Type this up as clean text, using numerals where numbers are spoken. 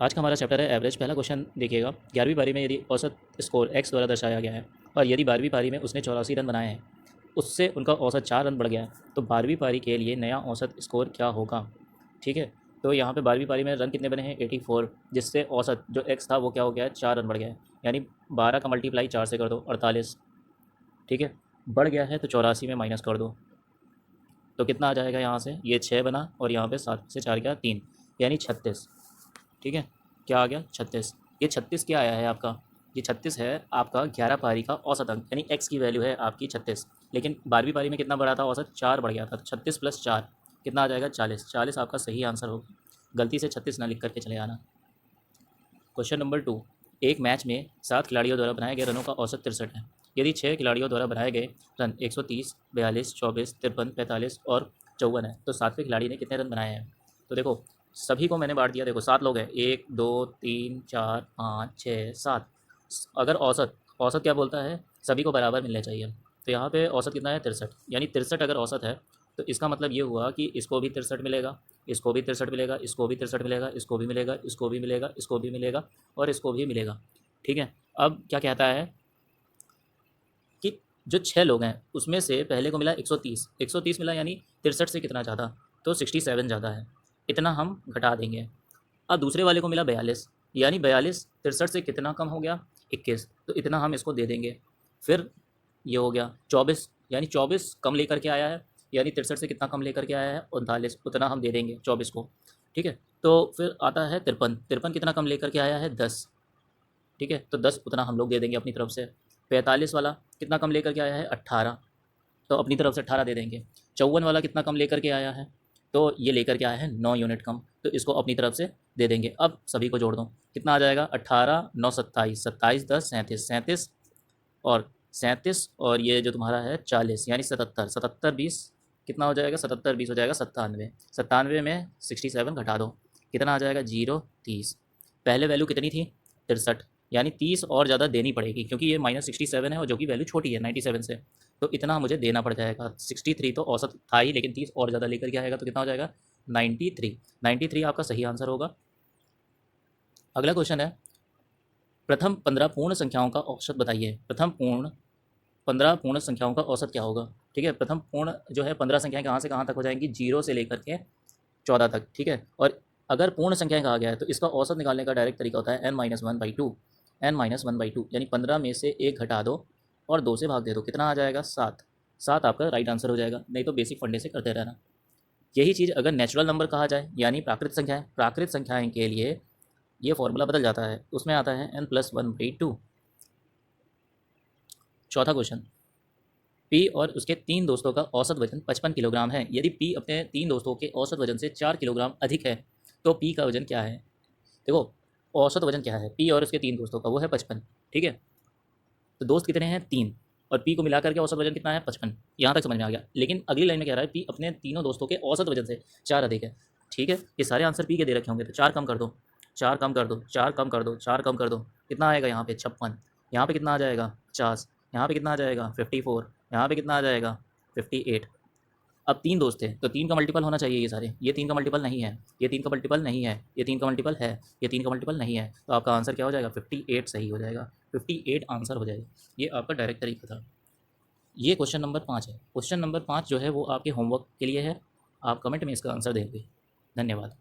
आज का हमारा चैप्टर है एवरेज। पहला क्वेश्चन देखिएगा, 11वीं पारी में यदि औसत स्कोर x द्वारा दर्शाया गया है और यदि 12वीं पारी में उसने 84 रन बनाए हैं, उससे उनका औसत 4 रन बढ़ गया है, तो 12वीं पारी के लिए नया औसत स्कोर क्या होगा। ठीक है, तो यहाँ पे 12वीं पारी में रन कितने बने हैं 84, जिससे औसत जो x था वो क्या हो गया है 4 रन बढ़ गया है। यानी 12 का मल्टीप्लाई 4 से कर दो 48। ठीक है, बढ़ गया है तो 84 में माइनस कर दो तो कितना आ जाएगा। यहाँ से ये 6 बना और यहाँ पे 7 से 4 गया 3, यानी 36। ठीक है, क्या आ गया 36। ये 36 क्या आया है आपका, ये 36 है आपका 11 पारी का औसत अंक, यानी x की वैल्यू है आपकी 36। लेकिन 12वीं पारी में कितना बढ़ा था औसत, 4 बढ़ गया था, तो 36 + 4 कितना आ जाएगा 40। 40 आपका सही आंसर होगा, गलती से 36 ना लिख करके चले आना। क्वेश्चन नंबर 2, एक मैच में 7 खिलाड़ियों द्वारा बनाए गए रनों का औसत 63 है। यदि 6 खिलाड़ियों द्वारा बनाए गए रन 130, 42, 24, 53, 45 और 54 है, तो 7वें खिलाड़ी ने कितने रन बनाए हैं। तो देखो सभी को मैंने बांट दिया, देखो 7 लोग हैं, 1 2 3 4 5 6 7। अगर औसत औसत क्या बोलता है, सभी को बराबर मिलने चाहिए। तो यहाँ पे औसत कितना है 63, यानी 63 अगर औसत है तो इसका मतलब ये हुआ कि इसको भी 63 मिलेगा, इसको भी 63 मिलेगा, इसको भी 63 मिलेगा, इसको भी मिलेगा, इसको भी मिलेगा, इसको भी मिलेगा और इसको भी मिलेगा। ठीक है, अब क्या कहता है कि जो 6 लोग हैं उसमें से पहले को मिला 130, 130 मिला, यानी 63 से कितना ज़्यादा, तो 67 ज़्यादा है, इतना हम घटा देंगे। अब दूसरे वाले को मिला 42, यानी 42 63 से कितना कम हो गया 21, तो इतना हम इसको दे देंगे। फिर ये हो गया 24, यानी 24 कम लेकर के आया है, यानी 63 से कितना कम लेकर के आया है 39, उतना हम दे देंगे 24 को। ठीक है, तो फिर आता है 53, 53 कितना कम लेकर के आया है 10। ठीक है, तो 10 उतना हम लोग दे देंगे अपनी तरफ से। 45 वाला कितना कम लेकर के आया है 18, तो अपनी तरफ से 18 दे देंगे। 54 वाला कितना कम लेकर के आया है, तो ये लेकर के आया है 9 यूनिट कम, तो इसको अपनी तरफ से दे देंगे। अब सभी को जोड़ दो, कितना आ जाएगा 18 9 27, 27 10 37, 37 और 37 और ये जो तुम्हारा है 40, यानी 77, 77 20 कितना हो जाएगा, 77 20 हो जाएगा 97, 97 में 67 घटा दो, कितना आ जाएगा 0 30। पहले वैल्यू कितनी थी 63, यानी 30 और ज़्यादा देनी पड़ेगी क्योंकि ये -67 है और जो कि वैल्यू छोटी है 97 से, तो इतना मुझे देना पड़ जाएगा। 63 तो औसत था ही, लेकिन 30 और ज़्यादा लेकर के आएगा तो कितना हो जाएगा 93। 93 आपका सही आंसर होगा। अगला क्वेश्चन है, प्रथम 15 पूर्ण संख्याओं का औसत बताइए। प्रथम 15 पूर्ण संख्याओं का औसत क्या होगा। ठीक है, प्रथम पूर्ण जो है 15 संख्याएं कहाँ से कहाँ तक हो जाएंगी, 0 से लेकर के 14 तक। ठीक है, और अगर पूर्ण संख्याएं कहा गया है तो इसका औसत निकालने का डायरेक्ट तरीका होता है n-1/2, n-1/2, यानी 15 में से 1 घटा दो और 2 से भाग दे दो, कितना आ जाएगा 7। 7 आपका राइट आंसर हो जाएगा, नहीं तो बेसिक फंडे से करते रहना। यही चीज़ अगर नेचुरल नंबर कहा जाए यानी प्राकृतिक संख्याएं के लिए ये फॉर्मूला बदल जाता है, उसमें आता है n+1/2। चौथा क्वेश्चन, पी और उसके 3 दोस्तों का औसत वजन 55 किलोग्राम है। यदि पी अपने 3 दोस्तों के औसत वजन से 4 किलोग्राम अधिक है तो पी का वजन क्या है। देखो औसत वजन क्या है पी और उसके 3 दोस्तों का, वो है 55। ठीक है, तो दोस्त कितने हैं 3 और पी को मिलाकर के औसत वजन कितना है 55। यहाँ तक समझ में आ गया, लेकिन अगली लाइन में कह रहा है पी अपने तीनों दोस्तों के औसत वजन से 4 अधिक है। ठीक है, ये सारे आंसर पी के दे रखे होंगे, तो 4 कम कर दो, 4 कम कर दो, 4 कम कर दो, 4 कम कर दो, कितना आएगा यहाँ पे 56, यहाँ पे कितना आ जाएगा 50, यहाँ पे कितना आ जाएगा 54, यहाँ पे कितना आ जाएगा 58। अब 3 दोस्त थे तो 3 का मल्टीपल होना चाहिए, ये सारे, ये 3 का मल्टीपल नहीं है, ये 3 का मल्टीपल नहीं है, ये 3 का मल्टीपल है, ये 3 का मल्टीपल नहीं है, तो आपका आंसर क्या हो जाएगा 58 सही हो जाएगा, 58 आंसर हो जाएगा। ये आपका डायरेक्ट तरीका था। ये क्वेश्चन नंबर 5 है। क्वेश्चन नंबर 5 जो है वो आपके होमवर्क के लिए है, आप कमेंट में इसका आंसर देंगे। धन्यवाद।